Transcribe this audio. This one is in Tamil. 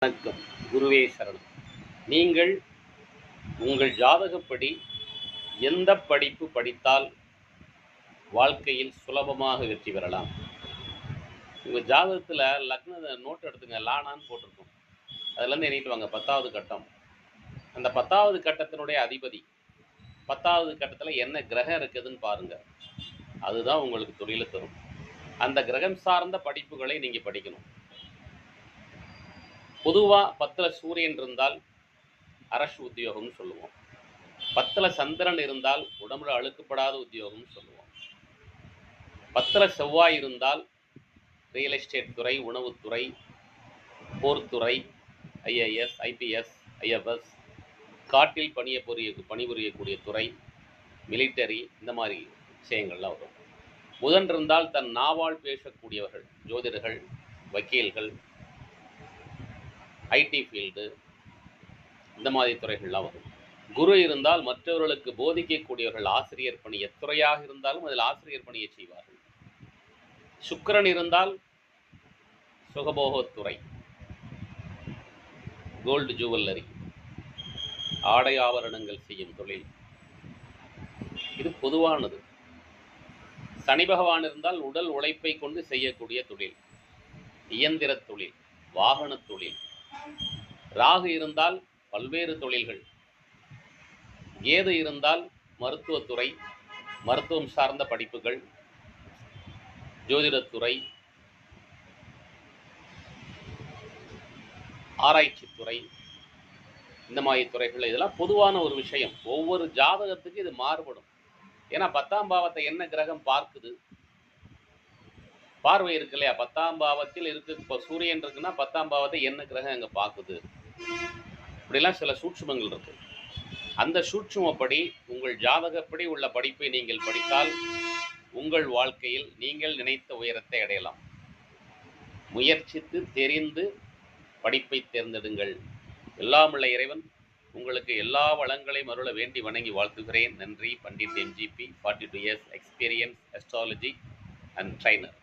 வணக்கம். குருவே சரணம். நீங்கள் உங்கள் ஜாதகப்படி எந்த படிப்பு படித்தால் வாழ்க்கையில் சுலபமாக வெற்றி பெறலாம்? உங்கள் ஜாதகத்தில் லக்ன நோட் எடுத்துங்க, லானான்னு போட்டிருக்கும். அதுலேருந்து எண்ணிட்டு வாங்க. 10வது கட்டம். அந்த 10வது கட்டத்தினுடைய அதிபதி 10வது கட்டத்தில் என்ன கிரகம் இருக்குதுன்னு பாருங்க. அதுதான் உங்களுக்கு தொழிலை தரும். அந்த கிரகம் சார்ந்த படிப்புகளை நீங்கள் படிக்கணும். பொதுவாக 10ல் சூரியன் இருந்தால் அரசு உத்தியோகம்னு சொல்லுவோம். 10ல் சந்திரன் இருந்தால் உடம்புல அழுக்குப்படாத உத்தியோகம்னு சொல்லுவோம். 10ல் செவ்வாய் இருந்தால் ரியல் எஸ்டேட் துறை, உணவுத்துறை, போர்த்துறை, ஐஏஎஸ், ஐபிஎஸ், ஐஎஃப்எஸ், காட்டில் பணிபுரியக்கூடிய துறை, மிலிட்டரி, இந்த மாதிரி விஷயங்கள்லாம் வரும். புதன் இருந்தால் தன் நாவால் பேசக்கூடியவர்கள், ஜோதிடர்கள், வக்கீல்கள், ஐடி ஃபீல்டு, இந்த மாதிரி துறைகள்லாம் வரும். குரு இருந்தால் மற்றவர்களுக்கு போதிக்கக்கூடியவர்கள், ஆசிரியர் பணி, எத்துறையாக இருந்தாலும் அதில் ஆசிரியர் பணியை செய்வார்கள். சுக்கிரன் இருந்தால் சுகபோகத்துறை, கோல்டு ஜுவல்லரி, ஆடை ஆபரணங்கள் செய்யும் தொழில், இது பொதுவானது. சனி பகவான் இருந்தால் உடல் உழைப்பை கொண்டு செய்யக்கூடிய தொழில், இயந்திர தொழில், வாகன தொழில். ராகு இருந்தால் பல்வேறு தொழில்கள். கேது இருந்தால் மருத்துவத்துறை, மருத்துவம் சார்ந்த படிப்புகள், ஜோதிடத்துறை, ஆராய்ச்சித்துறை, இந்த மாதிரி துறைகள். இதெல்லாம் பொதுவான ஒரு விஷயம். ஒவ்வொரு ஜாதகத்துக்கு இது மாறுபடும். ஏன்னா 10ஆம் பாவத்தை என்ன கிரகம் பார்க்குது, பார்வை இருக்கு இல்லையா? 10ஆம் பாவத்தில் இருக்கு. இப்போ சூரியன் இருக்குன்னா 10ஆம் பாவத்தை என்ன கிரகம் அங்கே பார்க்குது, இப்படிலாம் சில சூட்சுமங்கள் இருக்கு. அந்த சூட்சுமப்படி உங்கள் ஜாதகப்படி உள்ள படிப்பை நீங்கள் படித்தால் உங்கள் வாழ்க்கையில் நீங்கள் நினைத்த உயரத்தை அடையலாம். முயற்சித்து தெரிந்து படிப்பை தேர்ந்தெடுங்கள். எல்லாமுள்ள இறைவன் உங்களுக்கு எல்லா வளங்களையும் அருள வேண்டி வணங்கி வாழ்த்துகிறேன். நன்றி. Pandit MGB, 42 years experience, astrology and trainer.